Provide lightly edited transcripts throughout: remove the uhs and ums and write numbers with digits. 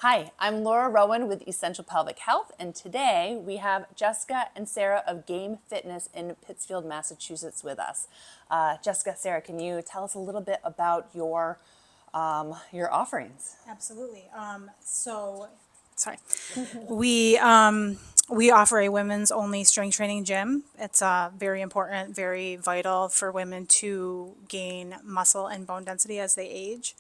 Hi, I'm Laura Rowan with Essential Pelvic Health, and today we have Jessica and Sarah of Game Fitness in Pittsfield, Massachusetts with us. Jessica, Sarah, can you tell us a little bit about your offerings? Absolutely. Sorry, we offer a women's only strength training gym. It's very important, very vital for women to gain muscle and bone density as they age.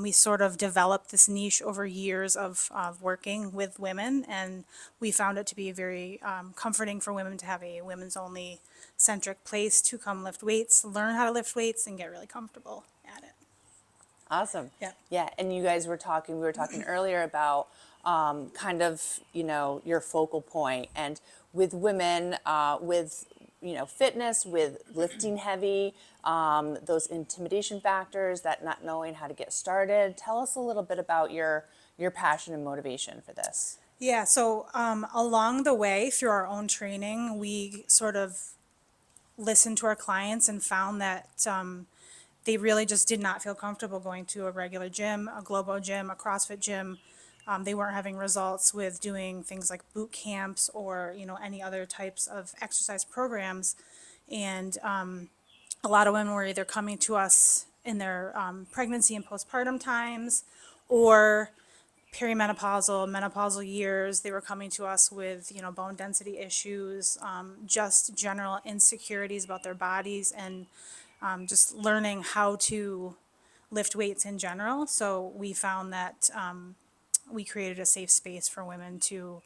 We sort of developed this niche over years of working with women, and we found it to be very comforting for women to have a women's only centric place to come lift weights, learn how to lift weights, and get really comfortable at it. Awesome. Yeah. Yeah, and you guys were talking, we were talking earlier about kind of, your focal point and with women, with, fitness, with lifting heavy, those intimidation factors, that not knowing how to get started. Tell us a little bit about your passion and motivation for this. Yeah, so along the way through our own training, we sort of listened to our clients and found that they really just did not feel comfortable going to a regular gym, a Globo gym, a CrossFit gym. They weren't having results with doing things like boot camps or any other types of exercise programs, and a lot of women were either coming to us in their pregnancy and postpartum times, or perimenopausal, menopausal years. They were coming to us with, bone density issues, just general insecurities about their bodies, and just learning how to lift weights in general. So we found that we created a safe space for women to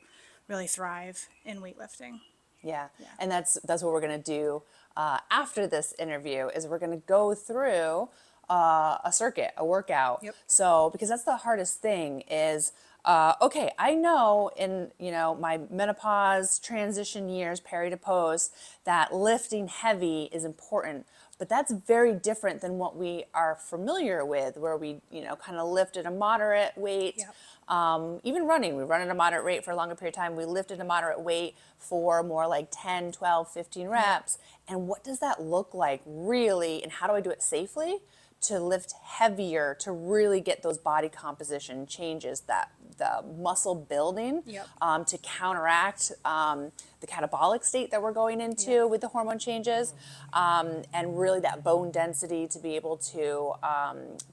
really thrive in weightlifting. Yeah, and that's what we're gonna do after this interview. Is we're gonna go through a circuit, a workout. Yep. So because that's the hardest thing is. Okay, I know in my menopause transition years, peri to post, that lifting heavy is important, but that's very different than what we are familiar with, where we kind of lift at a moderate weight. Yep. Even running, we run at a moderate rate for a longer period of time. We lift at a moderate weight for more like 10, 12, 15 reps. And what does that look like really? And how do I do it safely? To lift heavier, to really get those body composition changes, that the muscle building, Yep. to counteract the catabolic state that we're going into with the hormone changes, and really that bone density to be able to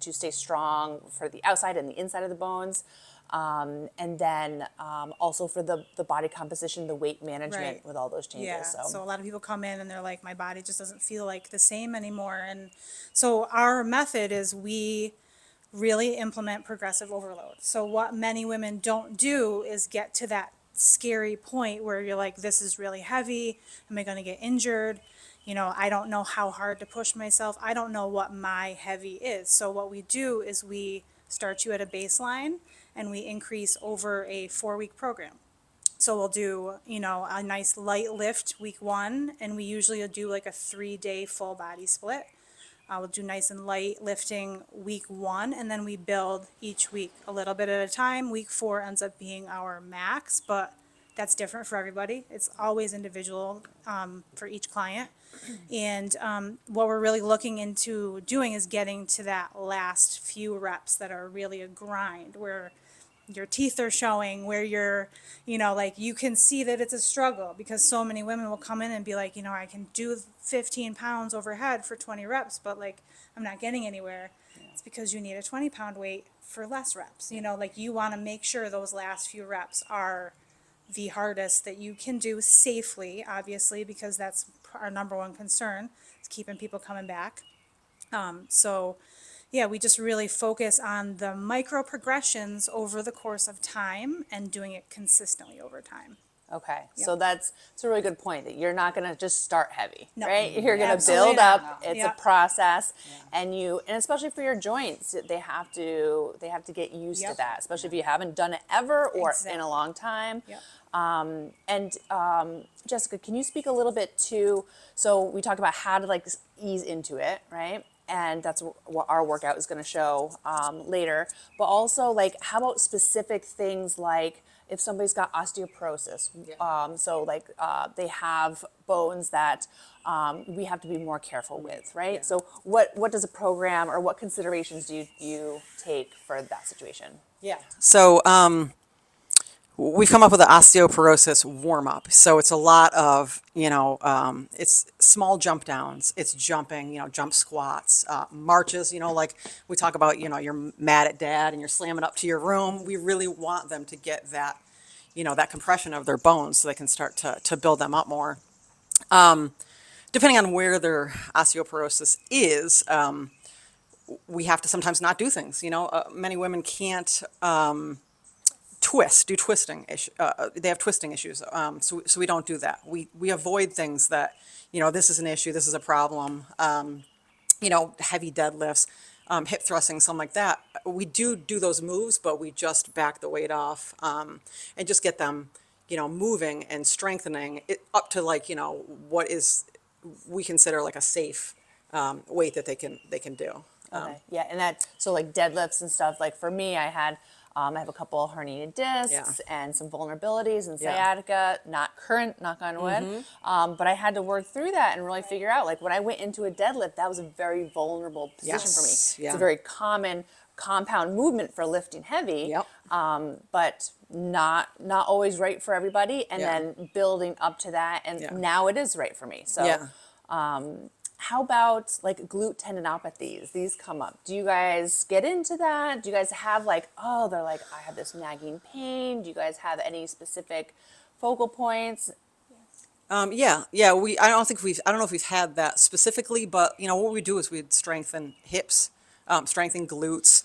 stay strong for the outside and the inside of the bones. And then also for the body composition, the weight management Right. with all those changes. Yeah, So so a lot of people come in and they're like, my body just doesn't feel like the same anymore. And so our method is we really implement progressive overload. So what many women don't do is get to that scary point where you're like, this is really heavy. Am I going to get injured? I don't know how hard to push myself. I don't know what my heavy is. So what we do is we start you at a baseline and we increase over a 4-week program. So we'll do, a nice light lift week 1, and we usually do like a 3-day full body split. We'll do nice and light lifting week 1, and then we build each week a little bit at a time. Week 4 ends up being our max, but that's different for everybody. It's always individual for each client. And what we're really looking into doing is getting to that last few reps that are really a grind, where your teeth are showing, where you're, like you can see that it's a struggle, because so many women will come in and be like, I can do 15 pounds overhead for 20 reps, but like I'm not getting anywhere. It's because you need a 20-pound weight for less reps. Like you want to make sure those last few reps are the hardest that you can do safely, obviously, because that's our number one concern, is keeping people coming back. So yeah, we just really focus on the micro progressions over the course of time and doing it consistently over time. okay, so that's a really good point, that you're not going to just start heavy, No. right? You're going to Absolutely build not. up. It's Yep. a process, and especially for your joints, they have to get used to Yep. that, especially if you haven't done it ever or in Exactly. a long time. Yep. And Jessica, can you speak a little bit to? So we talked about how to like ease into it, right? And that's what our workout is going to show later. But also, like, how about specific things like if somebody's got osteoporosis? So like they have bones that we have to be more careful with, right? Yeah. So what does a program or what considerations do you take for that situation? Yeah. So we've come up with an osteoporosis warm up. So it's a lot of, it's small jump downs. It's jumping, jump squats, marches, like we talk about, you're mad at dad and you're slamming up to your room. We really want them to get that, that compression of their bones so they can start to build them up more. Depending on where their osteoporosis is, we have to sometimes not do things. Many women can't do twisting issue. They have twisting issues, so we don't do that. We avoid things that, this is an issue, this is a problem. Heavy deadlifts, hip thrusting, something like that. We do those moves, but we just back the weight off, and just get them, moving and strengthening it up to like, what is we consider like a safe weight that they can do. Okay. Yeah, and that so like deadlifts and stuff. Like for me, I have a couple of herniated discs and some vulnerabilities and sciatica. Not current, knock on wood. But I had to work through that and really figure out like when I went into a deadlift, that was a very vulnerable position for me. Yes. Yeah. It's a very common compound movement for lifting heavy. Yep. But not always right for everybody. And Yeah. then building up to that, and now it is right for me. So. Yeah. How about like glute tendinopathies? These come up. Do you guys get into that? Do you guys have like, oh, they're like, I have this nagging pain. Do you guys have any specific focal points? Yeah. I don't know if we've had that specifically, but what we do is we'd strengthen hips, strengthen glutes.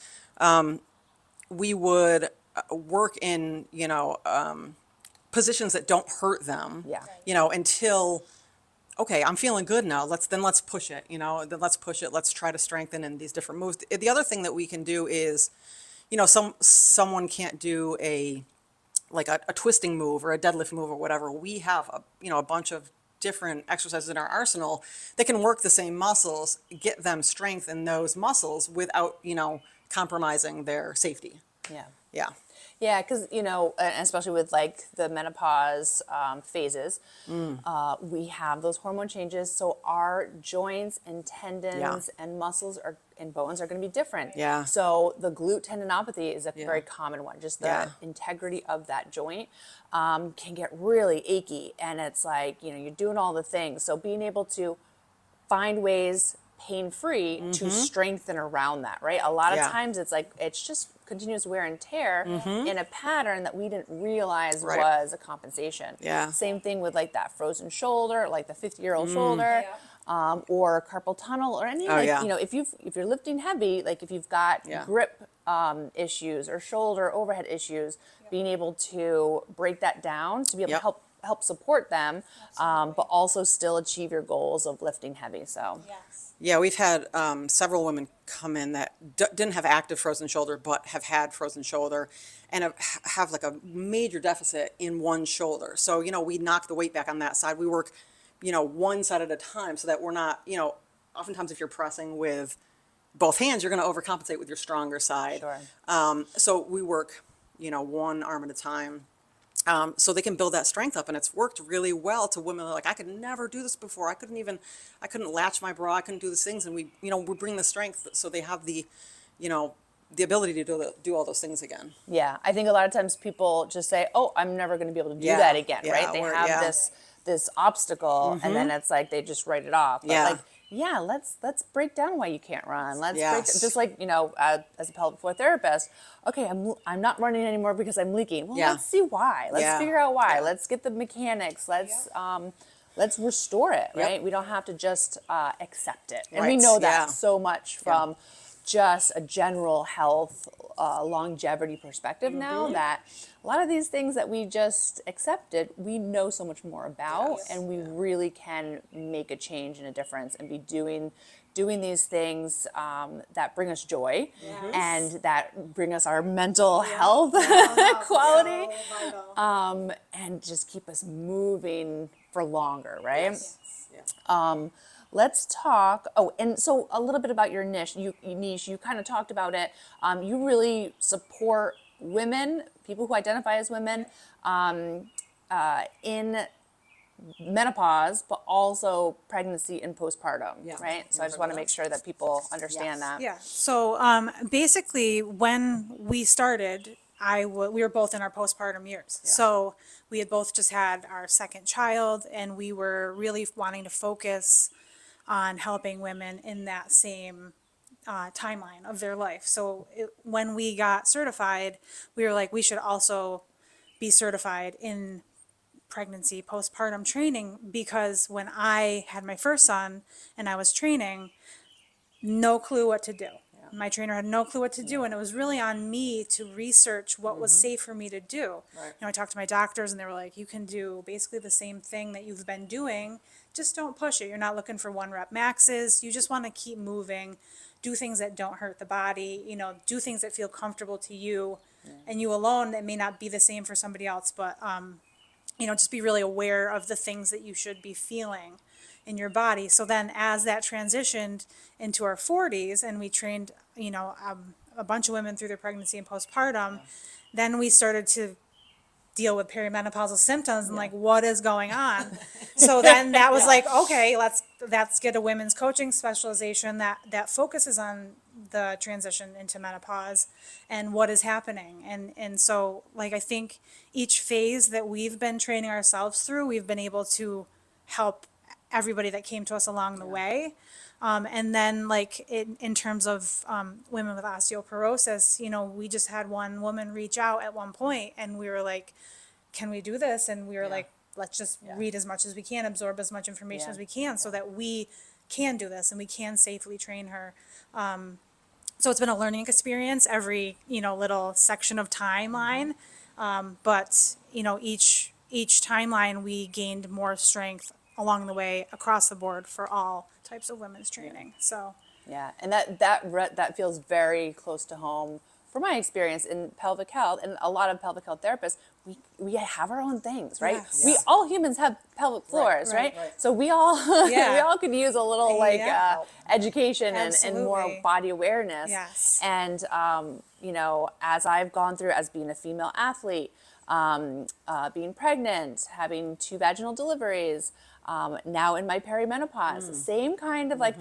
We would work in, positions that don't hurt them. Yeah. Until, okay, I'm feeling good now. Let's push it. Then let's push it. Let's try to strengthen in these different moves. The other thing that we can do is, someone can't do a twisting move or a deadlift move or whatever. We have a bunch of different exercises in our arsenal that can work the same muscles, get them strength in those muscles without, compromising their safety. Yeah. Yeah. Yeah, because, and especially with like the menopause phases, we have those hormone changes. So our joints and tendons and muscles and bones are going to be different. Yeah. So the glute tendinopathy is a very common one. Just the Yeah. integrity of that joint can get really achy. And it's like, you're doing all the things. So being able to find ways pain-free to strengthen around that, right? A lot of times it's like, it's just continuous wear and tear in a pattern that we didn't realize was a compensation. Yeah. Same thing with like that frozen shoulder, like the 50-year-old shoulder, or carpal tunnel, or any if you're lifting heavy, like if you've got grip issues or shoulder overhead issues, being able to break that down to be able to help support them, but also still achieve your goals of lifting heavy. So. Yeah, we've had several women come in that didn't have active frozen shoulder, but have had frozen shoulder and have like a major deficit in one shoulder. So, we knock the weight back on that side. We work, one side at a time so that we're not, oftentimes if you're pressing with both hands, you're going to overcompensate with your stronger side. Sure. So we work, one arm at a time. So they can build that strength up, and it's worked really well to women that are like, I could never do this before. I couldn't latch my bra. I couldn't do these things. And we bring the strength so they have the ability to do all those things again. Yeah, I think a lot of times people just say, "Oh, I'm never going to be able to do that again," right? They have this obstacle, and then it's like they just write it off. But let's break down why you can't run. Let's break, just like as a pelvic floor therapist. Okay, I'm not running anymore because I'm leaking. Well, let's see why. Let's figure out why. Let's get the mechanics. Let's restore it. Right? We don't have to just accept it, and we know that so much from just a general health longevity perspective now, that a lot of these things that we just accepted, we know so much more about, and we really can make a change and a difference and be doing these things that bring us joy and that bring us our mental health quality, and just keep us moving for longer, right? Let's talk. Oh, and so a little bit about your niche. You kind of talked about it. You really support women, people who identify as women, in menopause, but also pregnancy and postpartum, Yeah. right? So I just want to make sure that people understand that. Yeah. So basically, when we started, we were both in our postpartum years. So we had both just had our second child, and we were really wanting to focus on helping women in that same timeline of their life. So when we got certified, we were like, we should also be certified in pregnancy postpartum training, because when I had my first son and I was training, no clue what to do. My trainer had no clue what to do, and it was really on me to research what was safe for me to do. Right. I talked to my doctors, and they were like, you can do basically the same thing that you've been doing, just don't push it. You're not looking for 1 rep maxes. You just want to keep moving, do things that don't hurt the body, do things that feel comfortable to you and you alone. That may not be the same for somebody else, but just be really aware of the things that you should be feeling in your body. So then as that transitioned into our 40s, and we trained, a bunch of women through their pregnancy and postpartum, then we started to deal with perimenopausal symptoms and like, what is going on? So then that was like, okay, let's get a women's coaching specialization that focuses on the transition into menopause and what is happening. And so like, I think each phase that we've been training ourselves through, we've been able to help everybody that came to us along the way. And then like in terms of women with osteoporosis, we just had one woman reach out at one point, and we were like, can we do this? And we were like, let's just read as much as we can, absorb as much information as we can, so that we can do this and we can safely train her. So it's been a learning experience, every, little section of timeline. But, each timeline we gained more strength along the way across the board for all types of women's training. So Yeah, and that feels very close to home from my experience in pelvic health, and a lot of pelvic health therapists. We have our own things, right? Yes. We all humans have pelvic floors, right? right. So we all Yeah. we all could use a little Yeah. education and more Absolutely. body awareness. Yes. And as I've gone through as being a female athlete, being pregnant, having 2 vaginal deliveries, now in my perimenopause, same kind of like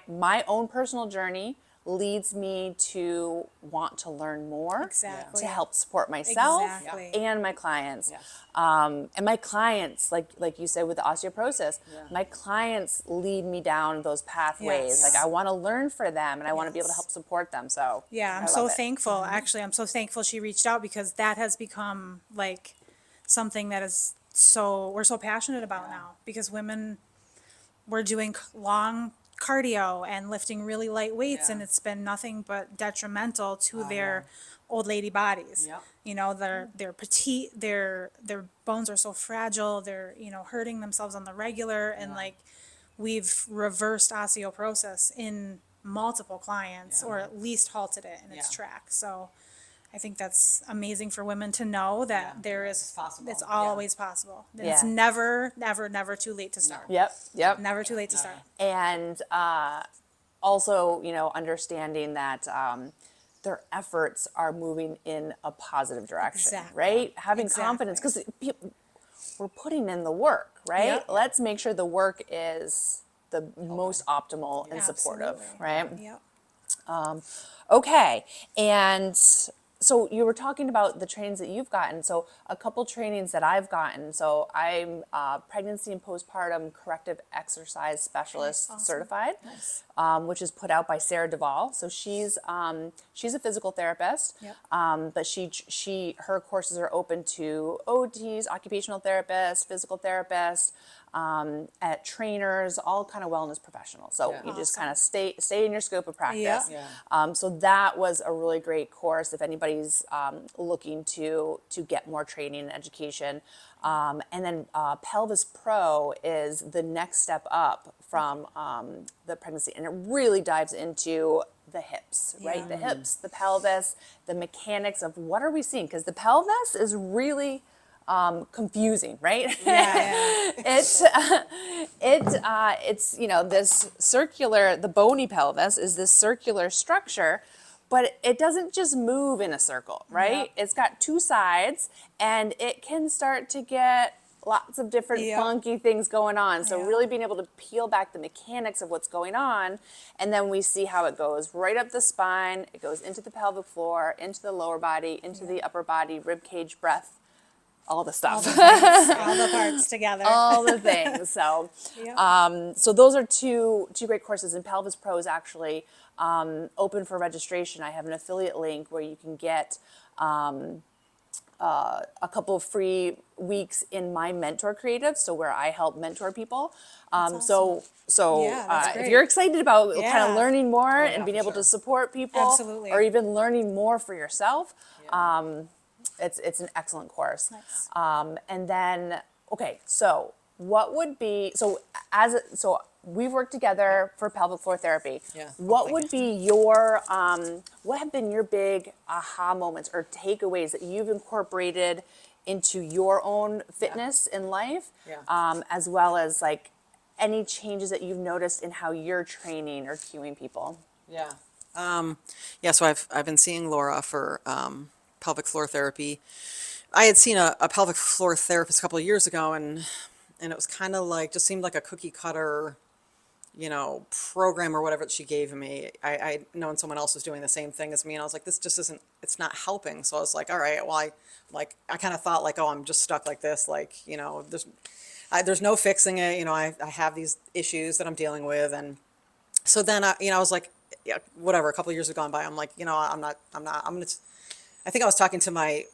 my own personal journey leads me to want to learn more, Exactly. to help support myself Exactly. and my clients. Yes. And my clients, like you said with the osteoporosis, my clients lead me down those pathways. Yes. Like I want to learn for them, and I want to be able to Yes. help support them. So yeah, I I'm love so it. thankful. Actually, I'm so thankful she reached out, because that has become like something that is we're so passionate about now, because we're doing long cardio and lifting really light weights, and it's been nothing but detrimental to their old lady bodies. Yep. They're petite, their bones are so fragile, they're, hurting themselves on the regular, and like, we've reversed osteoporosis in multiple clients, or at least halted it in its Yeah. tracks. So I think that's amazing for women to know that Yeah. there It's is, possible. it's Yeah. always possible. It's Yeah. never, never, never too late to start. Yep. Never too late to start. And also, understanding that their efforts are moving in a positive direction, Exactly. right? Having confidence, because we're putting in the work, right? Yep. Let's make sure the work is the most optimal and supportive, Absolutely. right? Yep. Okay, and so you were talking about the trainings that you've gotten. So a couple trainings that I've gotten. So I'm pregnancy and postpartum corrective exercise specialist certified, which is put out by Sarah Duvall. So she's a physical therapist, but her courses are open to OTs, occupational therapists, physical therapists, at trainers, all kind of wellness professionals. So you just kind of stay in your scope of practice. Yeah. So that was a really great course if anybody's looking to get more training and education. And then Pelvis Pro is the next step up from the pregnancy, and it really dives into the hips, right? The hips, the pelvis, the mechanics of what are we seeing? Because the pelvis is really confusing, right? Yeah. It's this circular. The bony pelvis is this circular structure, but it doesn't just move in a circle, right? It's got 2 sides, and it can start to get lots of different Yep. funky things going on. So Yeah. really being able to peel back the mechanics of what's going on, and then we see how it goes right up the spine, it goes into the pelvic floor, into the lower body, into the upper body, rib cage, breath, all the All stuff. the parts, all the parts together. All the things. So, Yep. so those are two great courses. And Pelvis Pro is actually open for registration. I have an affiliate link where you can get a couple of free weeks in my mentor creative, so where I help mentor people. So Yeah, that's if great. you're excited about kind Yeah. of learning more and yeah, being for able to sure. support people, Absolutely. or even learning more for yourself, it's an excellent course. Nice. And then, okay, so what would be, so we've worked together for pelvic floor therapy. Yeah, What hopefully. would be your, what have been your big aha moments or takeaways that you've incorporated into your own fitness in life? Yeah. As well as like any changes that you've noticed in how you're training or cueing people? Yeah. Yeah, so I've been seeing Laura for pelvic floor therapy. I had seen a pelvic floor therapist a couple of years ago, and it was kind of like, just seemed like a cookie cutter, program or whatever that she gave me. I'd known someone else was doing the same thing as me, and I was like, this just isn't, it's not helping. So I was like, all right, well, I kind of thought like, oh, I'm just stuck like this, like, there's no fixing it. I have these issues that I'm dealing with, and so then I was like, yeah, whatever. A couple of years have gone by. I'm like, I'm gonna. I think I was talking to my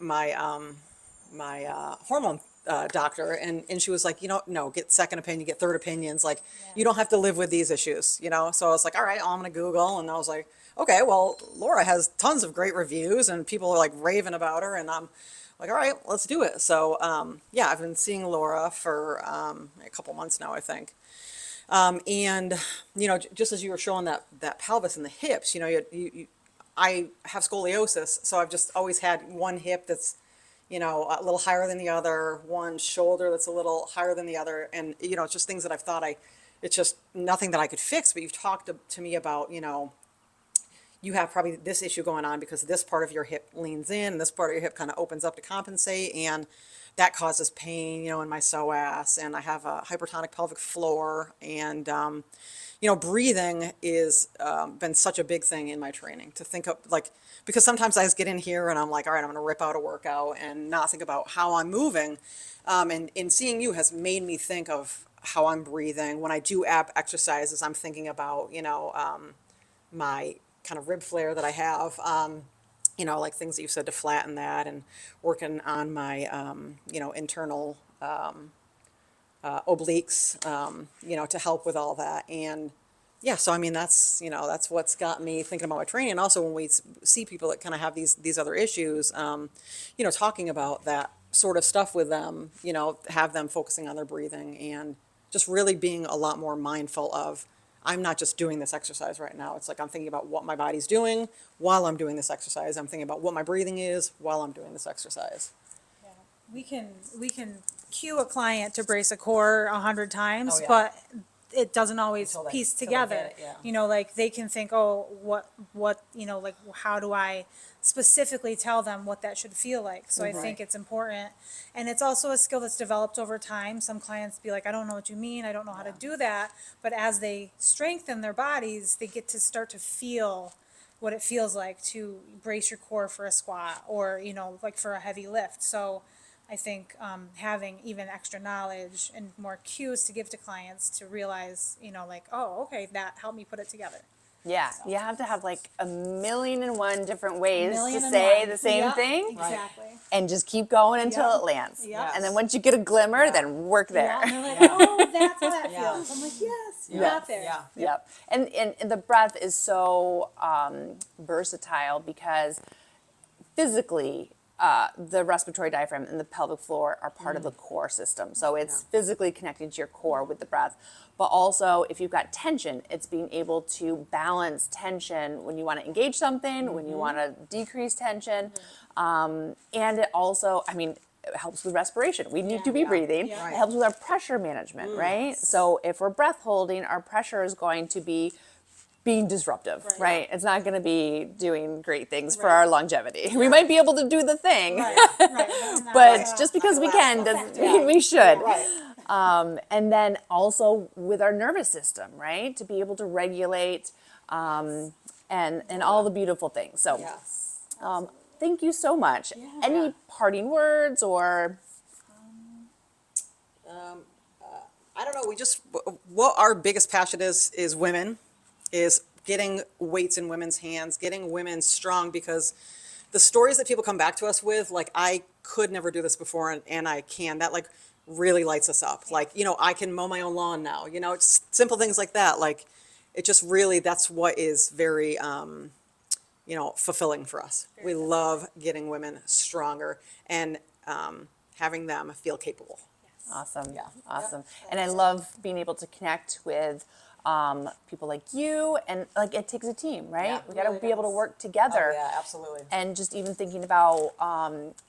hormone doctor, and she was like, no, get second opinion, get third opinions. Like, you don't have to live with these issues. So I was like, all right, I'm gonna Google, and I was like, okay, well, Laura has tons of great reviews, and people are like raving about her, and I'm like, all right, let's do it. So yeah, I've been seeing Laura for a couple months now, I think. And just as you were showing that pelvis and the hips, I have scoliosis, so I've just always had one hip that's, a little higher than the other, one shoulder that's a little higher than the other, and it's just things that I've thought it's just nothing that I could fix. But you've talked to me about, you have probably this issue going on because this part of your hip leans in, and this part of your hip kind of opens up to compensate, and that causes pain, in my psoas, and I have a hypertonic pelvic floor, and breathing is been such a big thing in my training to think of, like, because sometimes I just get in here and I'm like, all right, I'm going to rip out a workout and not think about how I'm moving, and in seeing you has made me think of how I'm breathing. When I do ab exercises, I'm thinking about, my kind of rib flare that I have, like things that you said to flatten that, and working on my, internal obliques, to help with all that. And yeah, so I mean, that's what's got me thinking about my training. And also when we see people that kind of have these other issues, talking about that sort of stuff with them, have them focusing on their breathing and just really being a lot more mindful of, I'm not just doing this exercise right now. It's like I'm thinking about what my body's doing while I'm doing this exercise. I'm thinking about what my breathing is while I'm doing this exercise. We can cue a client to brace a core 100 times, Oh, yeah. but it doesn't always Until they- piece until they together. get it, yeah. Like they can think, oh, what, like how do I specifically tell them what that should feel like? So I think it's important, and it's also a skill that's developed over time. Some clients be like, I don't know what you mean, I don't know how to do that. But as they strengthen their bodies, they get to start to feel what it feels like to brace your core for a squat or, like for a heavy lift. So I think having even extra knowledge and more cues to give to clients to realize, like, oh, okay, that helped me put it together. Yeah, you have to have like a million and one different ways to Million and say one. the same Yep, thing, Exactly. and just keep going until Yep. it lands. Yep. And then once you get a glimmer, then work there. Yeah, and they're like, oh, that's how that Yeah. feels. I'm like, yes, you Yeah. got there. Yeah. Yep. And the breath is so versatile because physically, the respiratory diaphragm and the pelvic floor are part of the core system. So it's physically connecting to your core with the breath. But also, if you've got tension, it's being able to balance tension when you want to engage something, when you want to decrease tension. And it also, it helps with respiration. We need to be breathing. Yeah. It helps with our pressure management, right? So if we're breath holding, our pressure is going to be being disruptive, right? It's not going to be doing great things for Right. our longevity. We might be able to do the thing, Right. but just because we can doesn't mean we should. Right. And then also with our nervous system, right? To be able to regulate and all the beautiful things. So Yes. thank you so much. Any parting words or? I don't know. We just what our biggest passion is women, is getting weights in women's hands, getting women strong, because the stories that people come back to us with, like, I could never do this before, and I can. That, like, really lights us up. Like, I can mow my own lawn now. It's simple things like that. Like, it just really, that's what is very fulfilling for us. We love getting women stronger and having them feel capable. Awesome. Yeah. Awesome. And I love being able to connect with people like you, and like it takes a team, right? Yeah, We got to really be able to does. work together. Oh, yeah, absolutely. And just even thinking about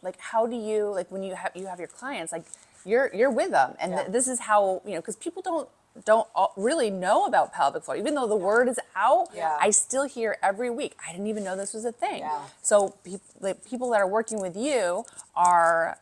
like how do you, like when you have your clients, like you're with them, and Yeah. this is how, because people don't really know about pelvic floor, even though the word is out. Yeah. I still hear every week, I didn't even know this was a thing. Yeah. So people that are working with you are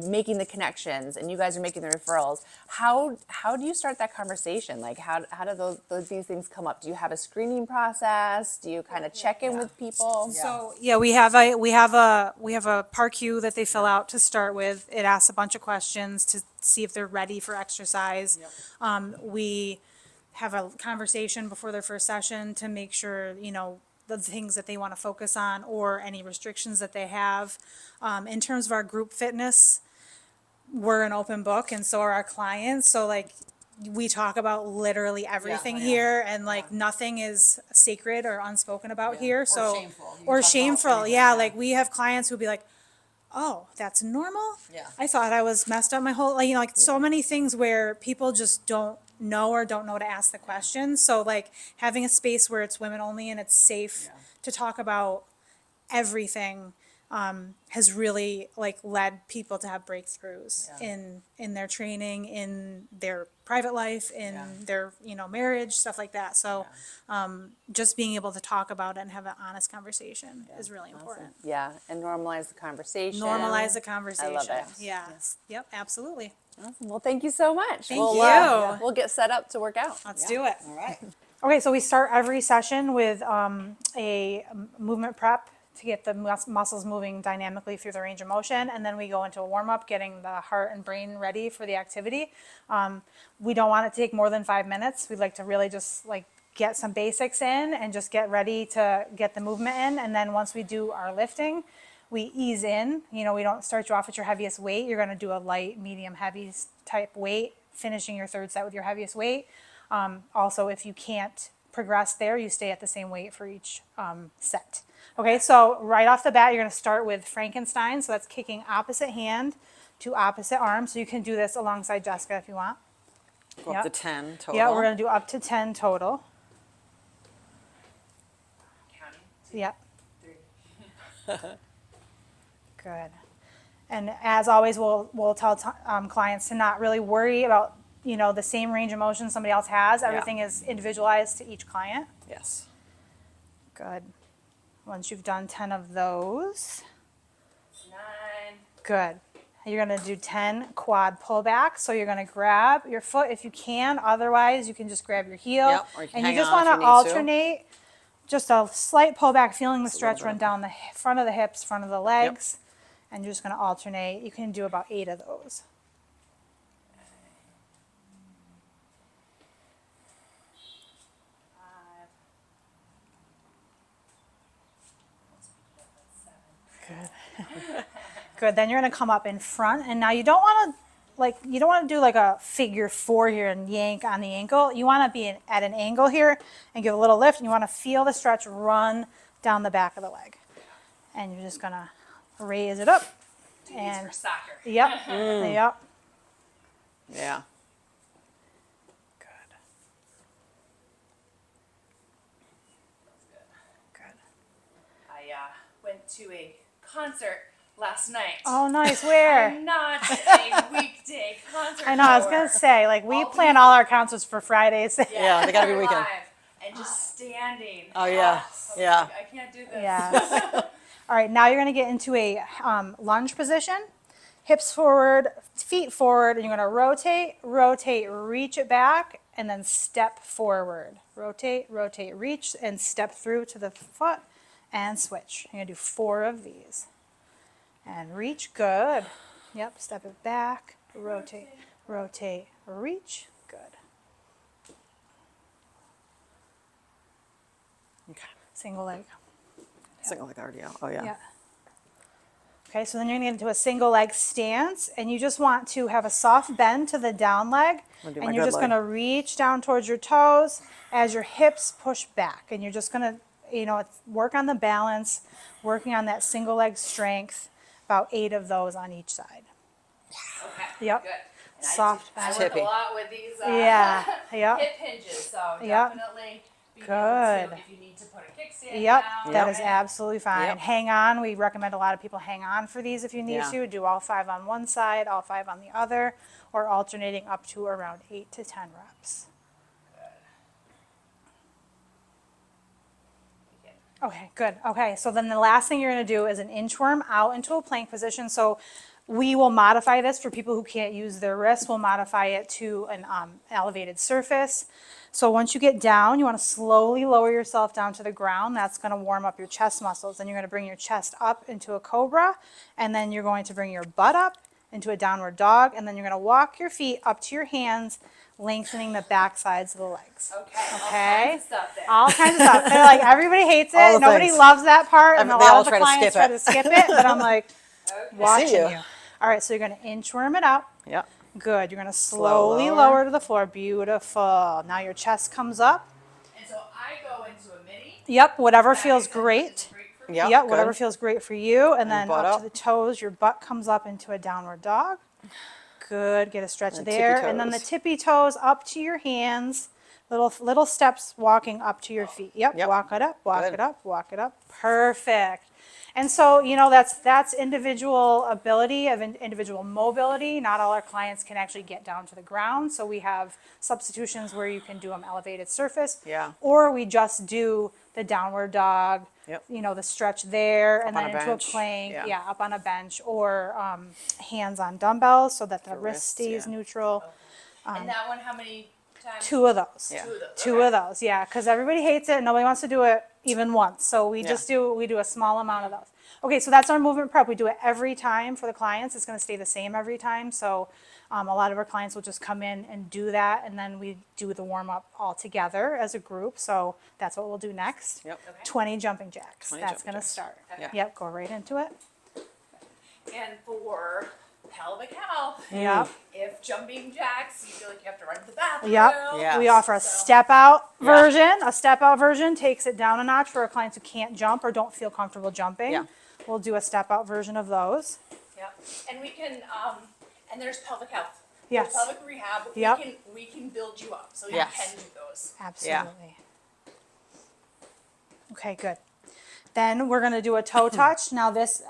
making the connections, and you guys are making the referrals. How do you start that conversation? Like how do these things come up? Do you have a screening process? Do you kind of check in with people? So we have a PAR-Q that they fill out to start with. It asks a bunch of questions to see if they're ready for exercise. We have a conversation before their first session to make sure the things that they want to focus on or any restrictions that they have. In terms of our group fitness, we're an open book, and so are our clients. So like we talk about literally everything here, and like nothing is sacred or unspoken about here. Or So shameful. You can or talk about shameful, anything, yeah. yeah. Like we have clients who'll be like, "Oh, that's normal." Yeah. I thought I was messed up my whole, like so many things where people just don't know or don't know to ask the questions. So like having a space where it's women only and it's safe to talk about everything has really like led people to have breakthroughs in their training, in their private life, in their marriage, stuff like that. So just being able to talk about it and have an honest conversation is really important. Yeah, and normalize the conversation. Normalize the conversation. it. Yes. Yep, absolutely. Awesome. Well, thank you so much. Thank We'll, you. We'll get set up to work out. Let's do it. All right. Okay, so we start every session with a movement prep to get the muscles moving dynamically through the range of motion, and then we go into a warm-up, getting the heart and brain ready for the activity. We don't want it to take more than 5 minutes. We'd like to really just like get some basics in and just get ready to get the movement in, and then once we do our lifting, we ease in. We don't start you off at your heaviest weight. You're going to do a light, medium, heavy type weight, finishing your third set with your heaviest weight. Also, if you can't progress there, you stay at the same weight for each set. Okay, so right off the bat, you're going to start with Frankenstein. So that's kicking opposite hand to opposite arm. So you can do this alongside Jessica if you want. Go up to 10 total. Yeah, we're going to do up to 10 total. Yep. Good. And as always, we'll tell clients to not really worry about the same range of motion somebody else has. Everything is individualized to each client. Yes. Good. Once you've done 10 of those, 9. good. You're going to do 10 quad pullbacks. So you're going to grab your foot if you can. Otherwise, you can just grab your heel. Yep, or you can and you hang just on if want to you need to. alternate. Just a slight pullback, feeling the stretch run down the front of the hips, front of the legs. And you're just going to alternate. You can do about 8 of those. Good. Then you're going to come up in front, and now you don't want to do like a figure 4 here and yank on the ankle. You want to be at an angle here and give a little lift, and you want to feel the stretch run down the back of the leg. And you're just going to raise it up. And for soccer. Yep. Yep. Yeah. Good. Good. I went to a concert last night. Oh, nice. Where? Not a weekday concert. I know. I was gonna say, like, we plan all our concerts for Fridays. Yeah, they gotta be weekend. Live. and just standing. Oh, yeah. I'm Yeah. like, I can't do this. Yes. All right, now you're going to get into a lunge position. Hips forward, feet forward, and you're going to rotate, rotate, reach it back, and then step forward. Rotate, rotate, reach, and step through to the foot, and switch. You're going to do 4 of these. And reach, good. Yep, step it back, rotate, rotate, reach, good. Okay. Single leg. Single leg cardio. Oh, yeah. Yeah. Okay, so then you're going to get into a single leg stance, and you just want to have a soft bend to the down leg, gonna do my and you're good just leg. going to reach down towards your toes as your hips push back, and you're just going to, work on the balance, working on that single leg strength, about 8 of those on each side. Okay. Yep. Good. And Soft I bend. work Tippy. a lot with these Yeah, yep. hip hinges, so Yep. definitely being Good. able to, if you need to put a kickstand Yep, down. that Yep. is absolutely fine. Yep. Hang on. We recommend a lot of people hang on for these if you need Yeah. to. Do all 5 on one side, all 5 on the other, or alternating up to around 8 to 10 reps. Okay, good. Okay, so then the last thing you're going to do is an inchworm out into a plank position. So we will modify this for people who can't use their wrists. We'll modify it to an elevated surface. So once you get down, you want to slowly lower yourself down to the ground. That's going to warm up your chest muscles. Then you're going to bring your chest up into a cobra, and then you're going to bring your butt up into a downward dog, and then you're going to walk your feet up to your hands, lengthening the back sides of the legs. Okay. Okay. All kinds of stuff there. All kinds of stuff. They're like, everybody hates All it. the Nobody things. loves that part. And a They lot all of the try to clients skip try it. to skip it. But I'm like, Okay. watching See you. you. All right, so you're going to inchworm it out. Yep. Good. You're going to slowly lower. lower to the floor. Beautiful. Now your chest comes up. And so I go into a mini. Yep, whatever That feels is- that is great. for me. Yep. Yep, whatever good. feels great for you. And then butt up up. to the toes, your butt comes up into a downward dog. Good. Get a stretch And tippy there. And then the toes. tippy toes up to your hands. Little steps walking up to your feet. Yep. Yep. Walk it up, walk Good. it up, walk it up. Perfect. And so, that's individual ability of individual mobility. Not all our clients can actually get down to the ground. So we have substitutions where you can do them elevated surface. Yeah. Or we just do the downward dog. Yep. The stretch there, and on then a into a bench. plank. Yeah. Yeah, up on a bench, or hands on dumbbells so that the wrist wrists, stays yeah. neutral. And that one, how many times? 2 of those. Yeah. 2 of those. Two Okay. of those, yeah, because everybody hates it. Nobody wants to do it even once. So we Yeah. we do a small amount of those. Okay, so that's our movement prep. We do it every time for the clients. It's going to stay the same every time. So a lot of our clients will just come in and do that, and then we do the warm up all together as a group. So that's what we'll do next. Yep. Okay. 20 jumping jacks. 20 That's jumping going to jacks. start. Okay. Yep, go right into it. And for pelvic health, Yep. if jumping jacks, you feel like you have to run to the bathroom. Yep. Yes. We offer a So- step out Yeah. version. A step out version takes it down a notch for our clients who can't jump or don't feel comfortable jumping. Yeah. We'll do a step out version of those. Yep. And we can, and there's pelvic health. Yes. There's pelvic rehab. Yep. We can build you up, so Yes. you can do those. Absolutely. Okay, good. Then we're going to do a toe touch. Now this,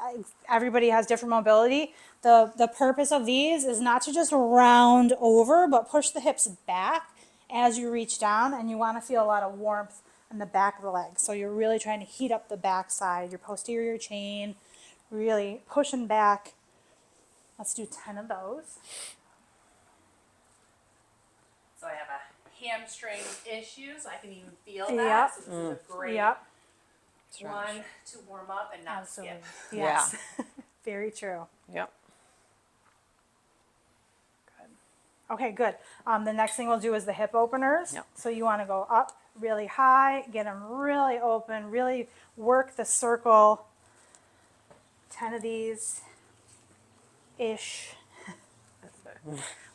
everybody has different mobility. The purpose of these is not to just round over, but push the hips back as you reach down, and you want to feel a lot of warmth in the back of the leg. So you're really trying to heat up the back side, your posterior chain, really pushing back. Let's do 10 of those. So I have a hamstring issue, so I can even feel that. Yep. So this is a great Yep, one to warm up and not absolutely. skip. Yes, very true. Yep. Okay, good. The next thing we'll do is the hip openers. Yep. So you want to go up really high, get them really open, really work the circle. 10 of these ish.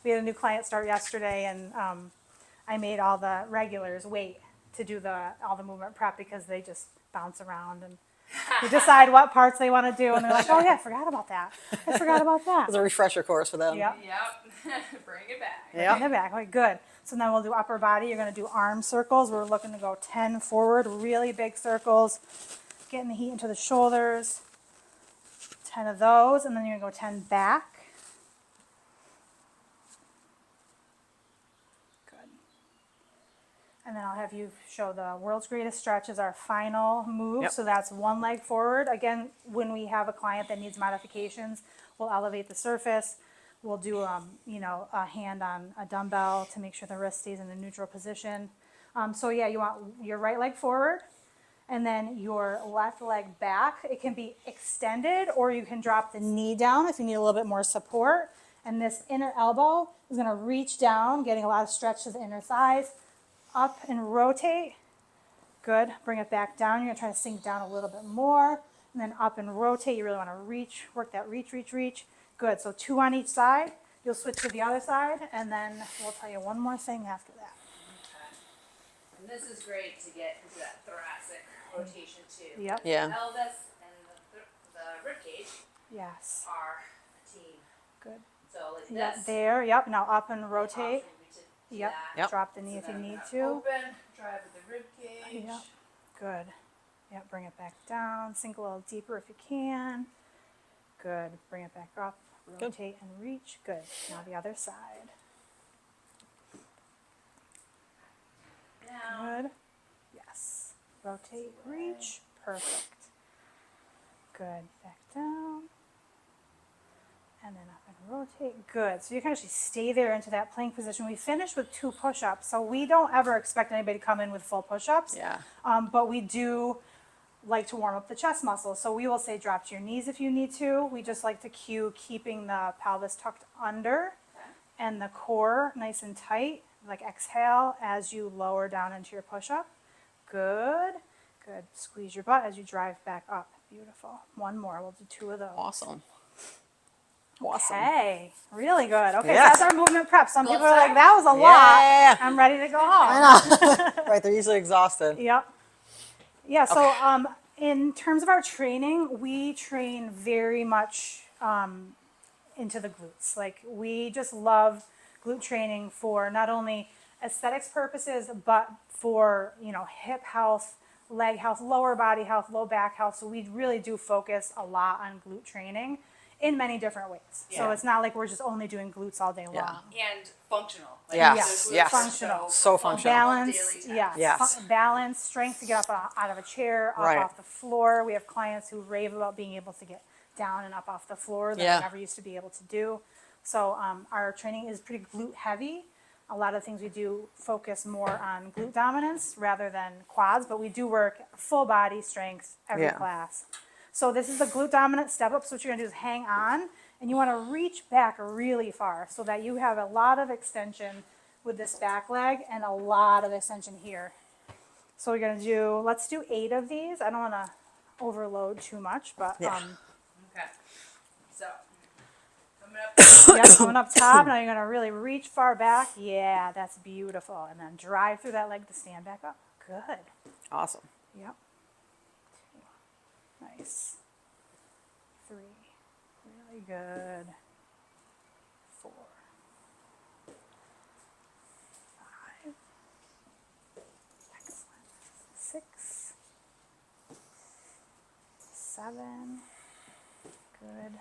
We had a new client start yesterday, and I made all the regulars wait to do all the movement prep because they just bounce around and they decide what parts they want to do, and they're like, oh yeah, I forgot about that. I forgot about that. It's a refresher course for them. Yep. Yep. Bring it back. Yep. In the back, okay, good. So then we'll do upper body. You're going to do arm circles. We're looking to go 10 forward, really big circles, getting the heat into the shoulders. 10 of those, and then you're going to go 10 back. Good. And then I'll have you show the world's greatest stretch as our final move. Yep. So that's one leg forward. Again, when we have a client that needs modifications, we'll elevate the surface. We'll do, a hand on a dumbbell to make sure the wrist stays in a neutral position. So yeah, you want your right leg forward and then your left leg back. It can be extended or you can drop the knee down if you need a little bit more support. And this inner elbow is gonna reach down, getting a lot of stretch to the inner thighs. Up and rotate. Good. Bring it back down. You're going to try to sink down a little bit more. And then up and rotate. You really want to reach, work that reach, reach, reach. Good. So 2 on each side. You'll switch to the other side. And then we'll tell you one more thing after that. Okay. And this is great to get into that thoracic rotation too. Yep. Yeah. Pelvis and the rib cage Yes. are a team. Good. So like Yep. this. There. Yep. Now up and rotate. Do Yep. that. Yep. Drop the knee So if you then need I'm to. Open, drive with the rib cage. Yep. Good. Yep. Bring it back down. Sink a little deeper if you can. Good. Bring it back up. Rotate and reach. Good. Now the other side. Now, Good. Yes. Rotate, reach. Perfect. Good. Back down. And then up and rotate. Good. So you can actually stay there into that plank position. We finished with 2 push-ups. So we don't ever expect anybody to come in with full push-ups. Yeah. But we do like to warm up the chest muscles. So we will say drop to your knees if you need to. We just like to cue keeping the pelvis tucked under and the core nice and tight. Like exhale as you lower down into your push-up. Good. Good. Squeeze your butt as you drive back up. Beautiful. One more. We'll do 2 of those. Awesome. Awesome. Okay. Really good. Okay, Yes. so that's our movement prep. Some Gold people are like, star? that was a Yeah. lot. I'm ready to go home. I know. Right, they're usually exhausted. Yep. Yeah, so in terms of our training, we train very much into the glutes. Like, we just love glute training for not only aesthetics purposes, but for, hip health, leg health, lower body health, low back health. So we really do focus a lot on glute training in many different ways. So Yeah. it's not like we're just only doing glutes all day long. and functional. Like Yes, the glutes yes. are Functional. So functional. Balance, Daily yes. Yes. Balance, strength to get up out of a chair, up Right. off the floor. We have clients who rave about being able to get down and up off the floor that Yeah. I never used to be able to do. So our training is pretty glute heavy. A lot of things we do focus more on glute dominance rather than quads, but we do work full body strength every Yeah. class. So this is the glute dominant step up. So what you're gonna do is hang on and you wanna reach back really far so that you have a lot of extension with this back leg and a lot of extension here. So we're gonna do, let's do 8 of these. I don't wanna overload too much, but Yeah. Okay. So coming up. yeah, coming up top, now you're gonna really reach far back. Yeah, that's beautiful. And then drive through that leg to stand back up. Good. Awesome. Yep. 2. Nice. 3. Really good. 4. 5. Excellent. 6. 7. Good.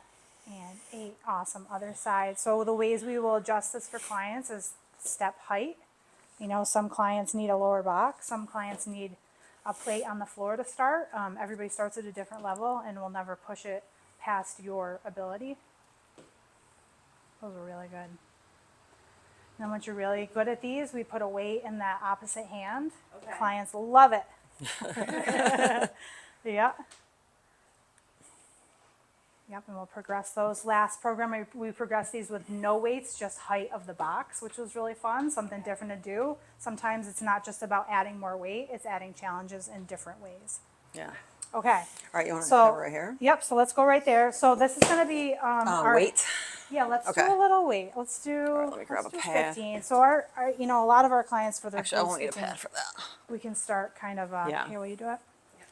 And 8. Awesome. Other side. So the ways we will adjust this for clients is step height. Some clients need a lower box. Some clients need a plate on the floor to start. Everybody starts at a different level and we'll never push it past your ability. Those are really good. And then once you're really good at these, we put a weight in that opposite hand. Okay. Clients love it. Yeah. Yep, and we'll progress those. Last program, we progressed these with no weights, just height of the box, which was really fun, something different to do. Sometimes it's not just about adding more weight, it's adding challenges in different ways. Yeah. Okay. All right, you want to So, cover right here? Yep, so let's go right there. So this is gonna be, our. Weight. Yeah, let's Okay. do a little weight. Let's do, let me grab let's a do pad. 15. So our, a lot of our clients for their Actually, I glutes, won't need a pad for that. we can start kind of, Yeah. here, will you do it?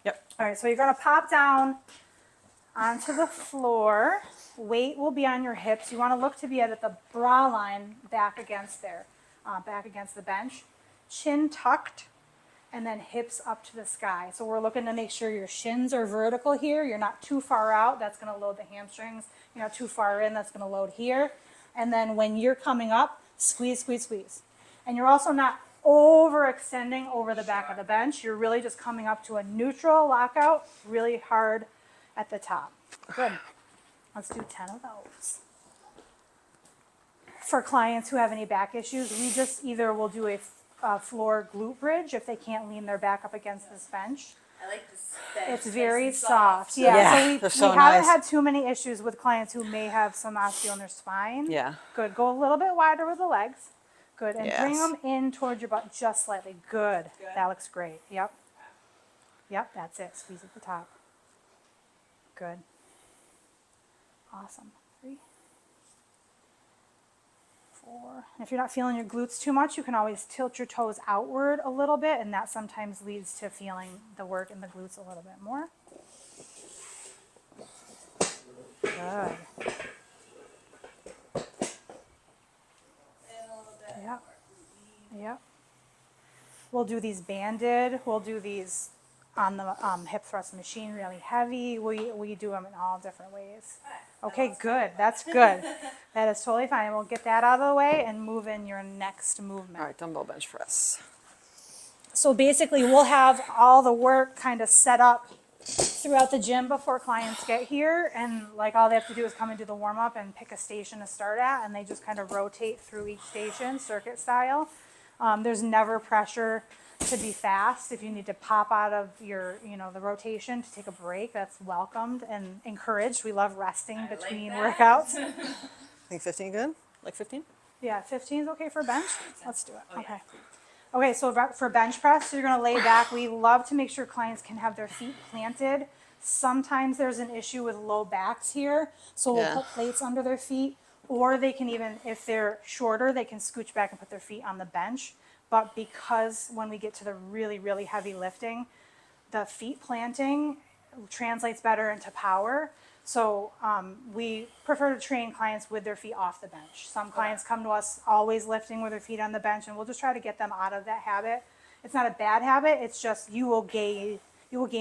Yep. All right, so you're gonna pop down onto the floor. Weight will be on your hips. You wanna look to be at the bra line back against there, back against the bench. Chin tucked, and then hips up to the sky. So we're looking to make sure your shins are vertical here. You're not too far out. That's gonna load the hamstrings. You're not too far in. That's gonna load here. And then when you're coming up, squeeze, squeeze, squeeze. And you're also not overextending over the back of the bench. You're really just coming up to a neutral lockout, really hard at the top. Good. Let's do 10 of those. For clients who have any back issues, we just either will do a floor glute bridge if they can't lean their back up against this bench. I like this bench. It's very soft. Yeah, Yeah, so they're so we haven't nice. had too many issues with clients who may have some osteo in their spine. Yeah. Good. Go a little bit wider with the legs. Good. And bring Yes. them in towards your butt just slightly. Good. That looks great. Yep. Yep, that's it. Squeeze at the top. Good. Awesome. 3, 4. And if you're not feeling your glutes too much, you can always tilt your toes outward a little bit, and that sometimes leads to feeling the work in the glutes a little bit more. Good. Yep. Yep. We'll do these banded. We'll do these on the hip thrust machine really heavy. We do them in all different ways. Okay, good. That's good. That is totally fine. We'll get that out of the way and move in your next movement. All right, dumbbell bench press. So basically, we'll have all the work kind of set up throughout the gym before clients get here, and like all they have to do is come and do the warm up and pick a station to start at, and they just kind of rotate through each station, circuit style. There's never pressure to be fast. If you need to pop out of your, the rotation to take a break, that's welcomed and encouraged. We love resting between workouts. I think 15 good? Like 15? Yeah, 15 is okay for bench. Let's do it. Okay. Okay, so for bench press, so you're going to lay back. We love to make sure clients can have their feet planted. Sometimes there's an issue with low backs here, so we'll Yeah. put plates under their feet, or they can even, if they're shorter, they can scooch back and put their feet on the bench. But because when we get to the really, really heavy lifting, the feet planting translates better into power. So we prefer to train clients with their feet off the bench. Some clients come to us always lifting with their feet on the bench, and we'll just try to get them out of that habit. It's not a bad habit. It's just you will gain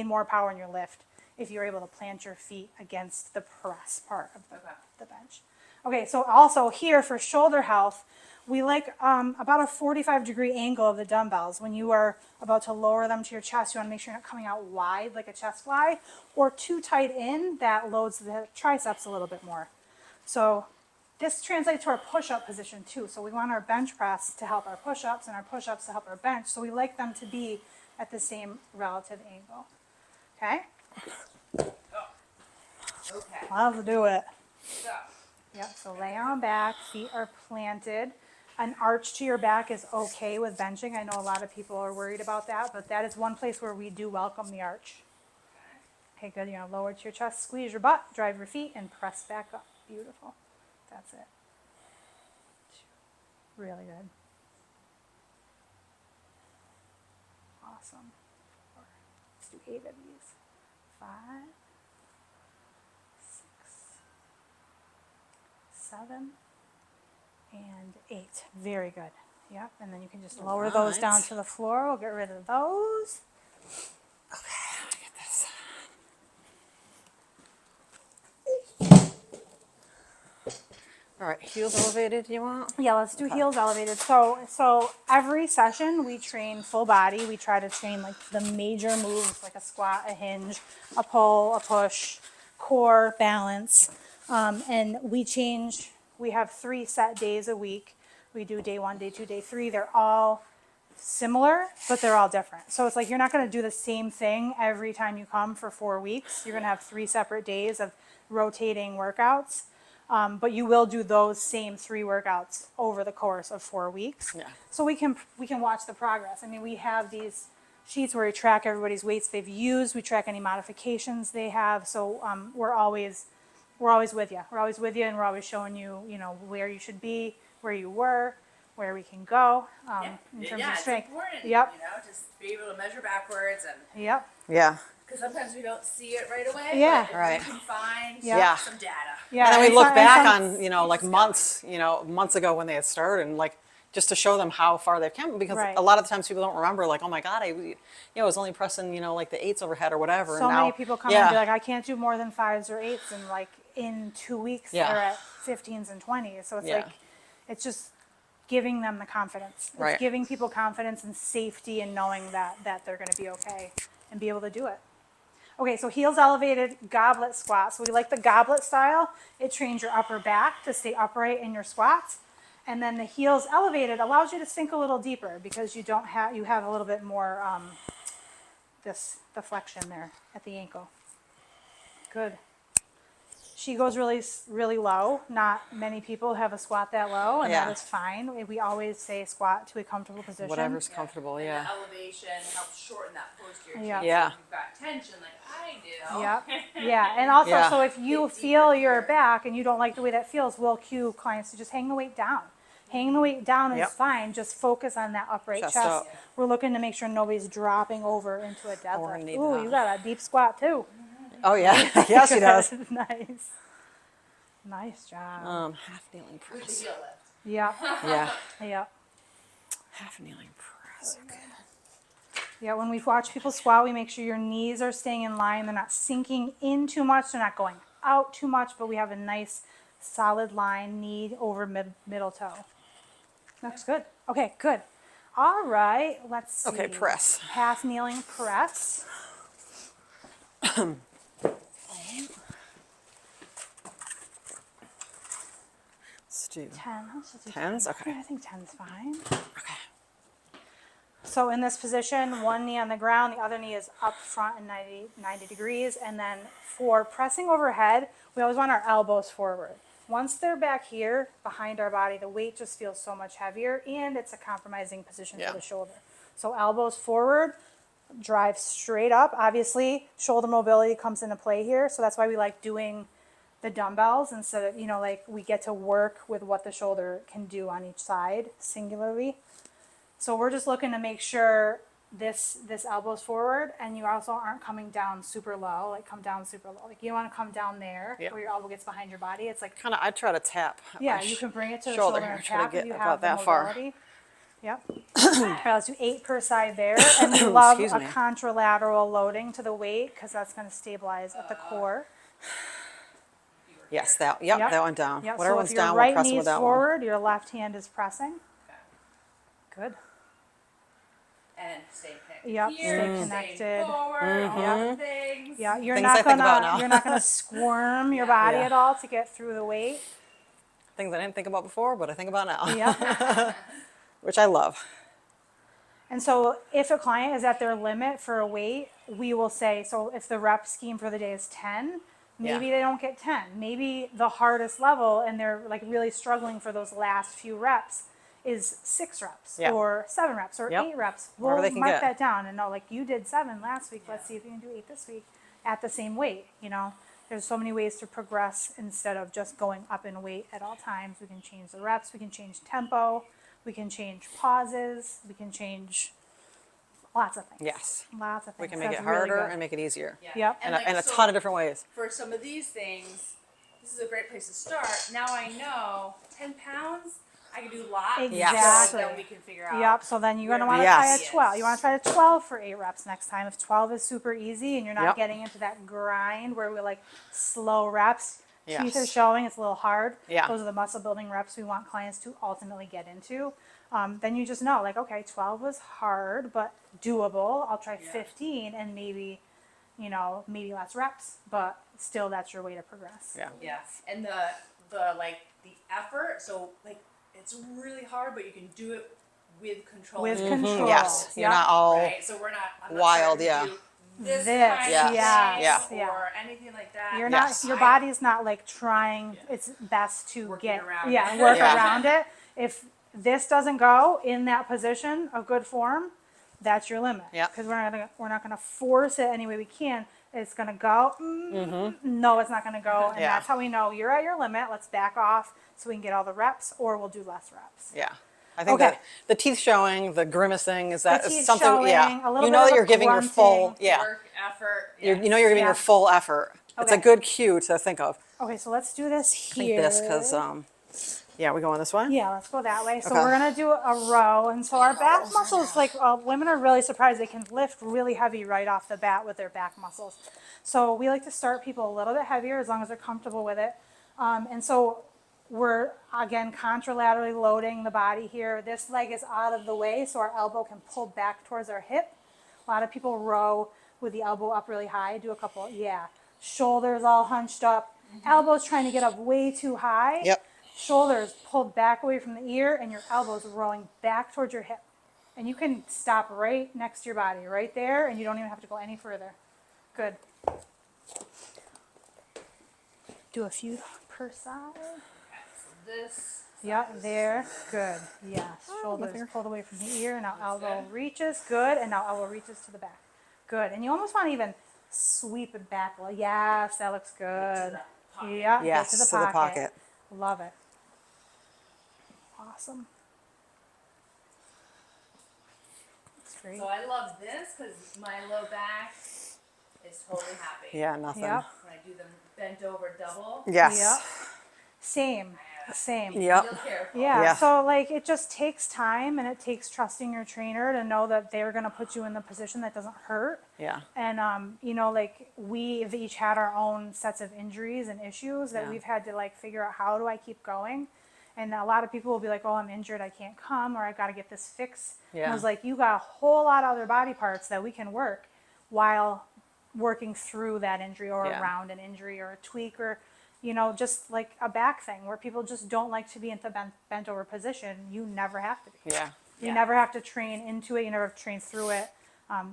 more power in your lift if you're able to plant your feet against the press part of the bench. Okay, so also here for shoulder health, we like about a 45-degree angle of the dumbbells. When you are about to lower them to your chest, you want to make sure you're not coming out wide like a chest fly, or too tight in, that loads the triceps a little bit more. So this translates to our push-up position too. So we want our bench press to help our push-ups and our push-ups to help our bench. So we like them to be at the same relative angle. Okay? Okay. Let's do it. So, Yep, so lay on back, feet are planted. An arch to your back is okay with benching. I know a lot of people are worried about that, but that is one place where we do welcome the arch. Okay, good. You're going to lower to your chest, squeeze your butt, drive your feet, and press back up. Beautiful. That's it. Really good. Awesome. Let's do 8 of these. 5, 6, 7, and 8. Very good. Yep, and then you can just lower those down to the floor. We'll get rid of those. Okay, let me get this. All right, heels elevated, you want? Yeah, let's do heels elevated. So every session we train full body. We try to train like the major moves, like a squat, a hinge, a pull, a push, core, balance, and we change. We have 3 set days a week. We do day 1, day 2, day 3. They're all similar, but they're all different. So it's like you're not going to do the same thing every time you come for 4 weeks. You're going to have 3 separate days of rotating workouts. But you will do those same 3 workouts over the course of 4 weeks. Yeah. So we can watch the progress. I mean, we have these sheets where we track everybody's weights they've used. We track any modifications they have. So we're always with you. We're always with you, and we're always showing you, where you should be, where you were, where we can go in terms of strength. it's important, Yep. just be able to measure backwards, and Yep. Yeah. because sometimes we don't see it right away. Yeah. but if Right. we can find Yeah. some data. Yeah. And then we and look some- back and some- on, like months ago when they had started, and like just to show them how far they've come, because Right. a lot of the times people don't remember, like, oh my God, I was only pressing, like the 8s overhead or whatever. So and now, many people come and be like, I can't do more than 5s or 8s, and like in 2 weeks Yeah. they're at 15s and 20s. So it's Yeah. like, it's just giving them the confidence. It's Right. giving people confidence and safety and knowing that they're going to be okay and be able to do it. Okay, so heels elevated goblet squat. So we like the goblet style. It trains your upper back to stay upright in your squats. And then the heels elevated allows you to sink a little deeper because you have a little bit more this deflection there at the ankle. Good. She goes really low. Not many people have a squat that low, and Yeah. that is fine. We always say squat to a comfortable position. Whatever's comfortable, And yeah. the elevation helps shorten that posterior Yeah. chain. Yeah. So if you've got tension like I do. Yep. Yeah, and also, Yeah. so if you Dig feel deeper your here. back and you don't like the way that feels, we'll cue clients to just hang the weight down. Hanging the weight down is Yep. fine. Just focus on that upright Chest chest. up. We're looking to make sure nobody's dropping over into a Or deadlift. knee Ooh, down. you got a deep squat too. Oh, yeah. Yeah, she does. Nice. Nice job. Half kneeling With the press. heel lift. Yeah, Yeah. yeah. Half kneeling press. Okay. Yeah, when we watch people squat, we make sure your knees are staying in line. They're not sinking in too much. They're not going out too much, but we have a nice solid line, knee over middle toe. Looks good. Okay, good. All right, let's see. Okay, press. Half kneeling press. Let's do 10. Let's just do tens. 10. Okay. Yeah, I think 10's fine. Okay. So in this position, one knee on the ground, the other knee is up front and 90 degrees. And then for pressing overhead, we always want our elbows forward. Once they're back here behind our body, the weight just feels so much heavier and it's a compromising position Yeah. for the shoulder. So elbows forward, drive straight up. Obviously, shoulder mobility comes into play here. So that's why we like doing the dumbbells instead of, like we get to work with what the shoulder can do on each side singularly. So we're just looking to make sure this elbow's forward, and you also aren't coming down super low, like come down super low. Like you don't want to come down there Yeah. where your elbow gets behind your body. It's like, Kind of, I try to tap. yeah, you can bring it to the shoulder shoulder here, and try to tap if get you about have the that far. mobility. Yep. All right, let's do 8 per side there. And we love Excuse a me. contralateral loading to the weight because that's going to stabilize at the core. Yes, that Yep. that went down. Yep. Whatever So one's if your down, right we're pressing knee with is that one. forward, your left hand is pressing. Good. And stay connected. Yep, Here, stay staying connected. forward, all the things. Yeah, you're Things I not think about gonna now. you're not gonna squirm your body Yeah. at all to get through the weight. Things I didn't think about before, but I think about now, Yep. which I love. And so if a client is at their limit for a weight, we will say, so if the rep scheme for the day is 10, maybe Yeah. they don't get 10. Maybe the hardest level and they're like really struggling for those last few reps is 6 reps Yeah. or 7 reps or Yep. 8 reps. Wherever We'll they can mark get. that down and know, like, you did 7 last week. Let's see if you can do 8 this week at the same weight. There's so many ways to progress instead of just going up in weight at all times. We can change the reps, we can change tempo, we can change pauses, we can change lots of things. Yes. Lots of things. We can make That's it really harder good. and make it easier. Yeah. Yep. And, like, and a so ton of different ways. for some of these things, this is a great place to start. Now I know 10 pounds, I can do lots. Exactly. So then we can figure out. Yep, so then you're gonna wanna Yes. try a 12. You wanna try a 12 for 8 reps next time. If 12 is super easy and you're not Yep. getting into that grind where we're like slow reps, teeth are Yes. showing, it's a little hard. Yeah. Those are the muscle building reps we want clients to ultimately get into. Then you just know, like, okay, 12 was hard, but doable. I'll try 15 and maybe less reps, but still that's your way to progress. Yeah. Yes. And the effort, so like it's really hard, but you can do it with control. With and control. Yes. You're Yep. not all. Right, so I'm not wild, trying to yeah. do this This, kind yes, of yes, thing yeah. or anything like that. You're Yes. not, your body's not like trying its best to Working get, around yeah, it. work Yeah. around it. If this doesn't go in that position of good form, that's your limit. Yeah. Because we're not gonna force it any way we can. It's gonna go, no, it's not gonna go. And Yeah. that's how we know you're at your limit. Let's back off so we can get all the reps, or we'll do less reps. Yeah. I think Okay. that the teeth showing, the grimacing, is that The is teeth something, showing, yeah. a little You know bit that of you're a giving your full, grunting. yeah. Work, effort. You're, Yes. you know you're giving Yeah. your full effort. It's a Okay. good cue to think of. Okay, so let's do this Think here. this, because, yeah, we going this way? Yeah, let's go that way. So Okay. we're gonna do a row, and so our back muscles, like women are really surprised they can lift really heavy right off the bat with their back muscles. So we like to start people a little bit heavier as long as they're comfortable with it. And so we're, again, contralaterally loading the body here. This leg is out of the way so our elbow can pull back towards our hip. A lot of people row with the elbow up really high. Do a couple, yeah. Shoulders all hunched up. Elbows trying to get up way too high. Yep. Shoulders pulled back away from the ear and your elbows rowing back towards your hip. And you can stop right next to your body, right there, and you don't even have to go any further. Good. Do a few per side. This. Yep, there. Good. Yes. Shoulders pulled away from the ear. Now elbow reaches. Good. And now elbow reaches to the back. Good. And you almost want to even sweep it back. Well, yes, that looks good. Yeah. Yes, to the pocket. Love it. Awesome. That's great. So I love this because my low back is totally happy. Yeah, nothing. Yep. When I do the bent over double. Yes. Yep. Same. Same. Yep. Real careful. Yeah, Yeah. so like it just takes time and it takes trusting your trainer to know that they're going to put you in the position that doesn't hurt. Yeah. And, you know, like we've each had our own sets of injuries and issues that Yeah. we've had to like figure out how do I keep going. And a lot of people will be like, oh, I'm injured, I can't come, or I got to get this fixed. And I Yeah. was like, you got a whole lot of other body parts that we can work while working through that injury or Yeah. around an injury or a tweak or, you know, just like a back thing where people just don't like to be in the bent over position. You never have to be. Yeah. You Yeah. never have to train into it. You never have to train through it.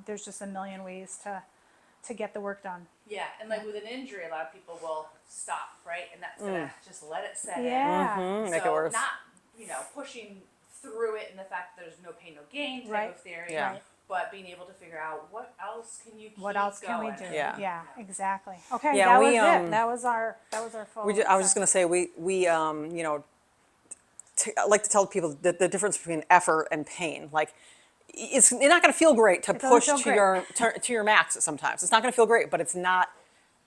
There's just a million ways to get the work done. Yeah, and like with an injury, a lot of people will stop, right? And that's gonna just let it set Yeah. in. Make it So worse. not, pushing through it in the fact that there's no pain, no gain type Right. of theory. Yeah. Right. But being able to figure out what else can you keep What else can we going? do? Yeah. Exactly. Okay, Yeah, that we, was it. um, That was our full. I was just going to say, we I like to tell people that the difference between effort and pain. Like, you're not going to feel great to doesn't push feel to great. your max sometimes. It's not going to feel great, but it's not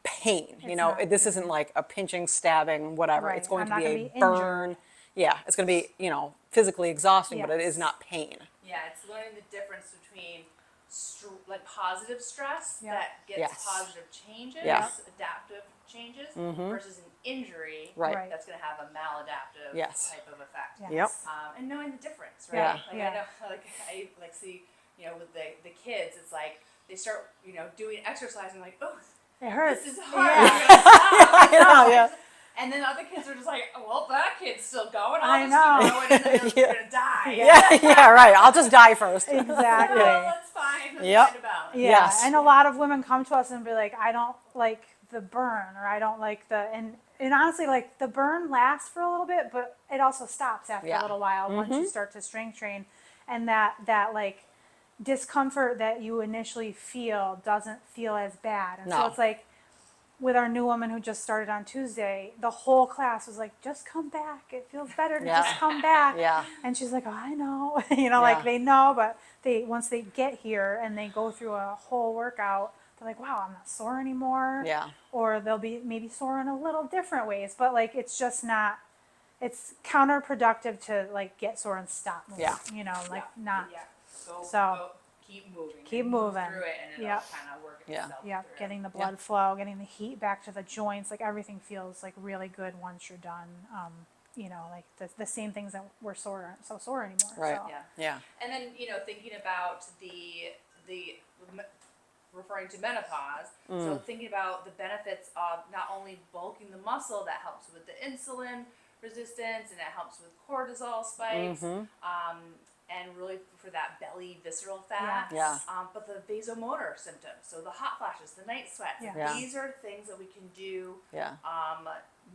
pain. It's This not. isn't like a pinching, stabbing, whatever. Right. It's going I'm to not be gonna a be injured. burn. Yeah, it's going to be, physically exhausting, but it is Yes. not pain. Yeah, it's learning the difference between like positive stress Yeah. that gets Yes. positive changes, Yeah. adaptive changes, versus an injury Right. Right. that's going to have a maladaptive Yes. type of effect. Yes. Yep. And knowing the difference, right? Yeah. Like Yeah. I know, like I like see, with the kids, it's like they start, doing exercise and like, oh, It hurts. this is hard. Yeah. I'm gonna stop. know, yeah. And then other kids are just like, oh, well, that kid's still going. I'll I just know. keep going, and then they're gonna die. Yeah, right. I'll just die first. Exactly. Well, that's fine. Let's Yep. find a balance. Yeah, Yes. and a lot of women come to us and be like, I don't like the burn, or I don't like and honestly, like the burn lasts for a little bit, but it also stops after Yeah. a little while once you start to strength train, and that like discomfort that you initially feel doesn't feel as bad, and so No. it's like with our new woman who just started on Tuesday, the whole class was like, just come back. It feels better to Yeah. just come back. Yeah. And she's like, oh, I know. Yeah. Like they know, but once they get here and they go through a whole workout, they're like, wow, I'm not sore anymore. Yeah. Or they'll be maybe sore in a little different ways, but like it's just not, it's counterproductive to like get sore and stop moving. Yeah. Not. Yeah. Go, So, go, keep moving. keep and move moving. through it, and it'll Yep. kind of work Yeah. itself Yep, through. getting the blood flow, getting the heat back to the joints, like everything feels like really good once you're done. Like the same things that were so sore anymore. Right. So. Yeah. Yeah. And then, thinking about the referring to menopause, so thinking about the benefits of not only bulking the muscle, that helps with the insulin resistance and it helps with cortisol spikes, and really for that belly visceral fat. Yeah. But the vasomotor symptoms, so the hot flashes, the night sweats, Yeah. Yeah. these are things that we can do Yeah.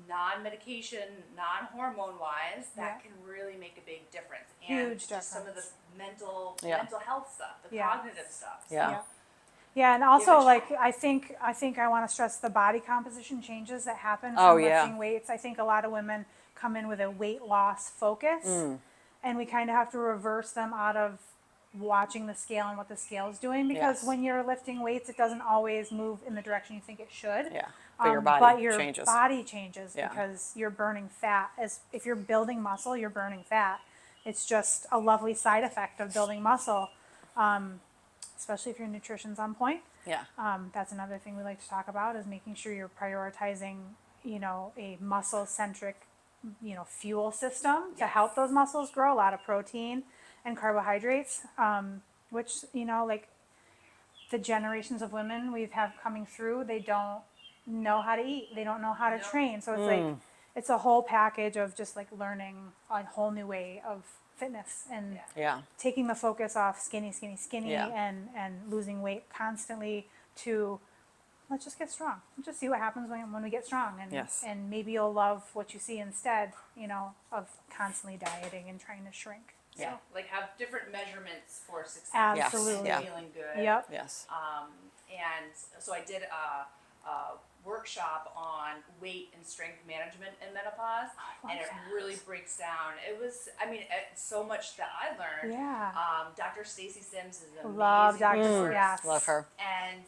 non-medication, non-hormone wise, that Yeah. can really make a big difference. And Huge just some of the difference. mental health stuff, the Yeah. cognitive stuff. Yeah. Yeah. Yeah, and also Give it a like shot. I think I want to stress the body composition changes that happen from Oh, yeah. lifting weights. I think a lot of women come in with a weight loss focus, and we kind of have to reverse them out of watching the scale and what the scale is doing, because Yes. when you're lifting weights, it doesn't always move in the direction you think it should. Yeah. But your body but your changes. body changes Yeah. because you're burning fat. As if you're building muscle, you're burning fat. It's just a lovely side effect of building muscle, especially if your nutrition's on point. Yeah. That's another thing we like to talk about is making sure you're prioritizing, a muscle-centric fuel system to help those muscles grow, a lot of protein and carbohydrates, which, like the generations of women we've had coming through, they don't know how to eat. They don't know how to train. So it's like, it's a whole package of just like learning a whole new way of fitness and Yeah. taking the focus off skinny, skinny, skinny Yeah. and losing weight constantly to let's just get strong. Let's just see what happens when we get strong. And, Yes. and maybe you'll love what you see instead, of constantly dieting and trying to shrink. Yeah, like have different measurements for success. Absolutely. Yeah. Feeling good. Yep. Yes. And so I did a workshop on weight and strength management in menopause, and it really breaks down. It's so much that I learned. Yeah. Dr. Stacy Sims is an amazing Love Dr. resource. Yes. Love her. And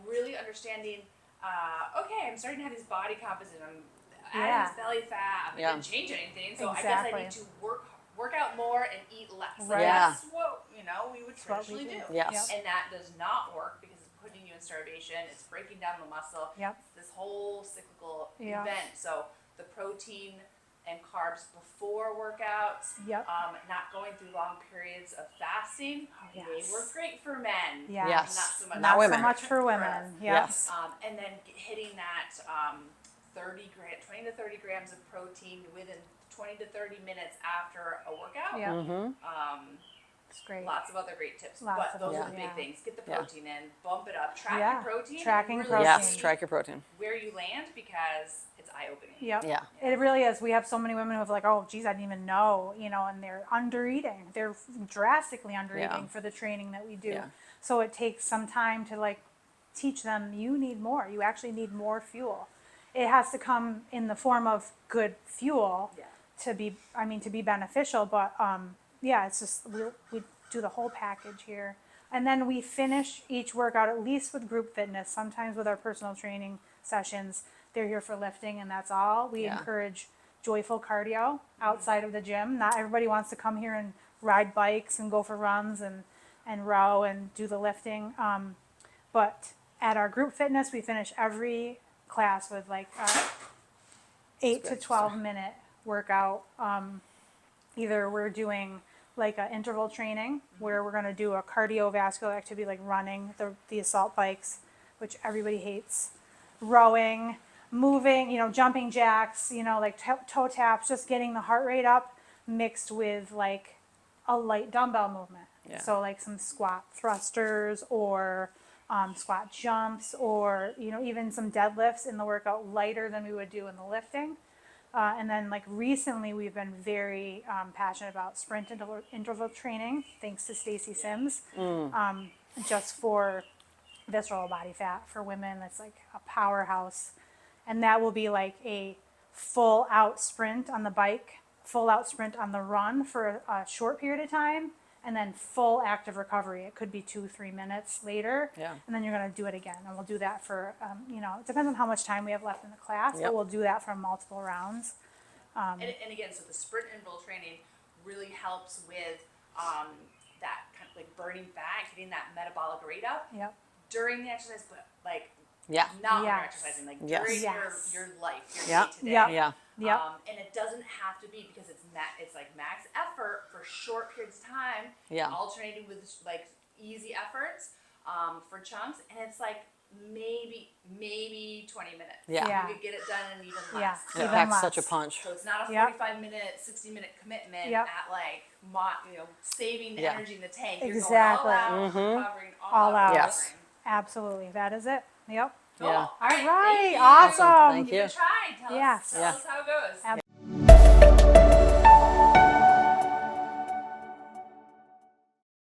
really understanding. Okay, I'm starting to have this body composition. I'm adding this belly fat. I didn't change anything, so I guess I need to work out more and eat less. Right. Yeah. That's what we would traditionally do. Yes. And that does not work because it's putting you in starvation. It's breaking down the muscle. Yep. It's this whole cyclical Yeah. event. So the protein and carbs before workouts. Yep. Not going through long periods of fasting. yes. They work great for men. Yes. Yes. Not so much. Not women. so much for women. Yep. Yes. And then hitting that 20 to 30 grams of protein within 20 to 30 minutes after a workout. Yep. It's great. Lots of other great tips, Lots but of those them, are the big yeah. things. Get the Yeah. protein in, bump it up, track Yeah. your protein. Tracking and protein. Yes. see Track your protein. where you land because it's eye-opening. Yep. Yeah. It really is. We have so many women who have like, oh, geez, I didn't even know, and they're under eating. They're drastically under eating Yeah. for the training that we do. Yeah. So it takes some time to like teach them you need more. You actually need more fuel. It has to come in the form of good fuel Yeah. to be beneficial. But it's just we do the whole package here. And then we finish each workout at least with group fitness, sometimes with our personal training sessions. They're here for lifting and that's all. We Yeah. encourage joyful cardio outside of the gym. Not everybody wants to come here and ride bikes and go for runs and row and do the lifting. But at our group fitness, we finish every class with like 8 to 12 minute workout. Either we're doing like an interval training where we're going to do a cardiovascular activity like running, the assault bikes, which everybody hates, rowing, moving, jumping jacks, like toe taps, just getting the heart rate up mixed with like a light dumbbell movement. Yeah. So like some squat thrusters or squat jumps or, even some deadlifts in the workout lighter than we would do in the lifting. And then like recently we've been very passionate about sprint interval training, thanks to Stacy Sims, just for visceral body fat for women. That's like a powerhouse. And that will be like a full out sprint on the bike, full out sprint on the run for a short period of time, and then full active recovery. It could be 2-3 minutes later. Yeah. And then you're going to do it again. And we'll do that for, it depends on how much time we have left in the class, Yep. but we'll do that for multiple rounds. And again, so the sprint interval training really helps with that kind of like burning fat, getting that metabolic rate up Yep. during the exercise, but like Yeah. not when you're Yes. exercising, like Yes. during Yes. your life, your Yeah. day to day. Yep. Yeah. Yep. And it doesn't have to be because it's like max effort for short periods of time, Yeah. alternating with like easy efforts for chunks, and it's like maybe 20 minutes. Yeah. Yeah. You could get it done in even less. Yeah. It Even packs less. such a punch. So it's not a Yep. 45-minute, 60-minute commitment Yep. at like saving the Yeah. energy in the tank. Exactly. You're going all out, recovering All out. Yes. recovering. Absolutely. That is it. Yep. Cool. Yeah. All right. Right. Thank you. Awesome. Thank Give it you. a try. Tell Yes. us how it goes. Absolutely.